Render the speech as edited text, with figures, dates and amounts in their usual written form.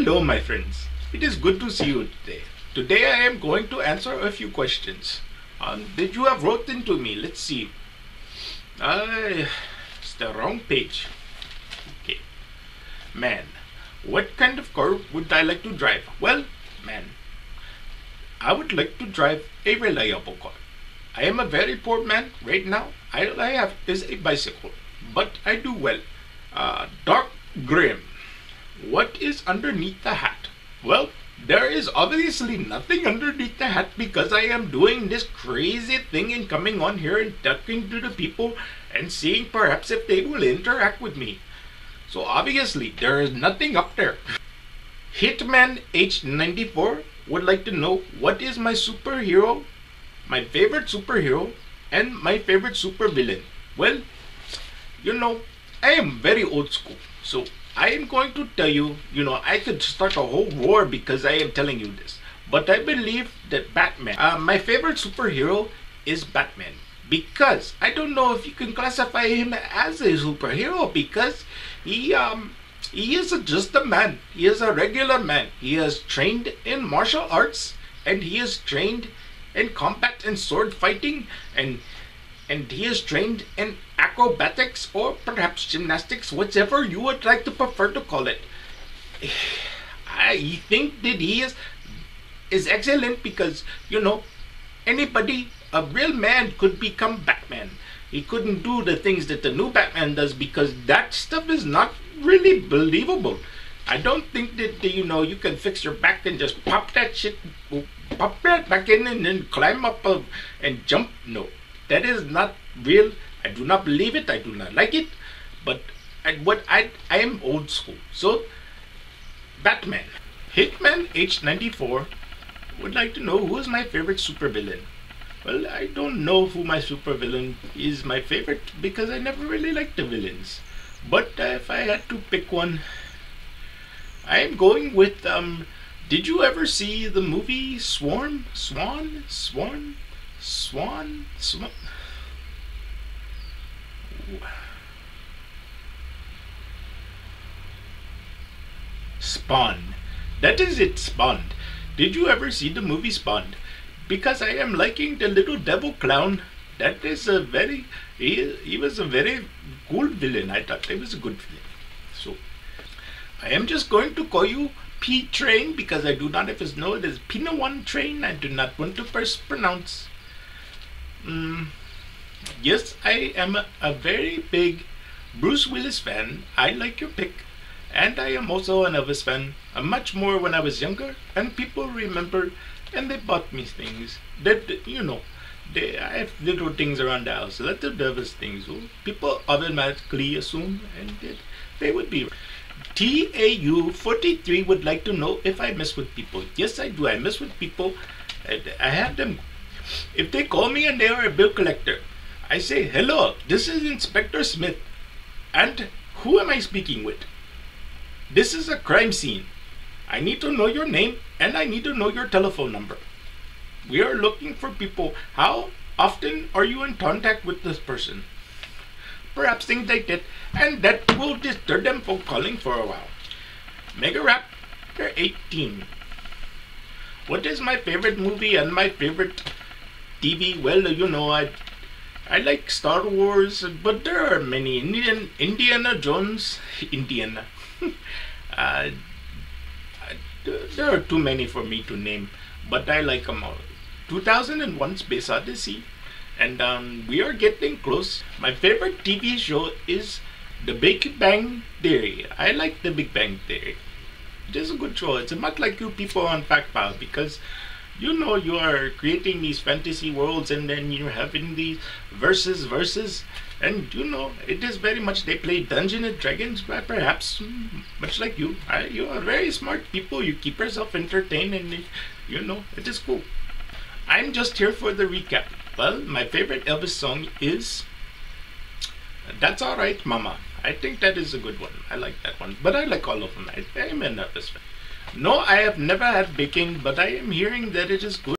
Hello my friends, it is good to see you today. Today I am going to answer a few questions. Did you have wrote into me? Let's see. It's the wrong page. Okay. Man, what kind of car would I like to drive? Well, man, I would like to drive a reliable car. I am a very poor man right now. All I have is a bicycle, but I do well. Dark grim. What is underneath the hat? Well, there is obviously nothing underneath the hat because I am doing this crazy thing and coming on here and talking to the people and seeing perhaps if they will interact with me. So obviously there is nothing up there. Hitman H94 would like to know what is my superhero, my favorite superhero, and my favorite supervillain. Well, you know, I am very old school, so I am going to tell you, I could start a whole war because I am telling you this. But I believe that Batman, my favorite superhero is Batman. Because I don't know if you can classify him as a superhero because he is just a man. He is a regular man. He is trained in martial arts and he is trained in combat and sword fighting and he is trained in acrobatics or perhaps gymnastics, whichever you would like to prefer to call it. I think that he is excellent because, anybody, a real man could become Batman. He couldn't do the things that the new Batman does because that stuff is not really believable. I don't think that, you can fix your back and just pop that back in and then climb up and jump. No. That is not real. I do not believe it. I do not like it. But I am old school. So, Batman. Hitman H94 would like to know who is my favorite supervillain. Well, I don't know who my supervillain is my favorite because I never really liked the villains. But if I had to pick one, I am going with, did you ever see the movie Swan? Spawn. That is it, Spawn. Did you ever see the movie Spawn? Because I am liking the little devil clown. That is a very, he was a very cool villain. I thought he was a good villain. So, I am just going to call you P-Train because I do not know it is Pinawan Train. I do not want to pronounce. Yes, I am a very big Bruce Willis fan. I like your pick. And I am also an Elvis fan. Much more when I was younger. And people remember and they bought me things. That, I have little things around the house. Little Elvis things. So people automatically assume and they would be. TAU43 would like to know if I mess with people. Yes, I do. I mess with people. I have them. If they call me and they are a bill collector, I say, hello, this is Inspector Smith. And who am I speaking with? This is a crime scene. I need to know your name and I need to know your telephone number. We are looking for people. How often are you in contact with this person? Perhaps things like that. And that will deter them from calling for a while. Mega Raptor 18. What is my favorite movie and my favorite TV? Well, I like Star Wars, but there are many. Indiana Jones. Indiana. There are too many for me to name, but I like them all. 2001 Space Odyssey. And we are getting close. My favorite TV show is The Big Bang Theory. I like The Big Bang Theory. It is a good show. It's not like you people on Factpile because you are creating these fantasy worlds and then you're having these verses and it is very much they play Dungeons and Dragons, but perhaps much like you are very smart people. You keep yourself entertained and it is cool. I'm just here for the recap. Well, my favorite Elvis song is That's Alright Mama. I think that is a good one. I like that one, but I like all of them. I am an Elvis fan. No, I have never had baking, but I am hearing that it is good.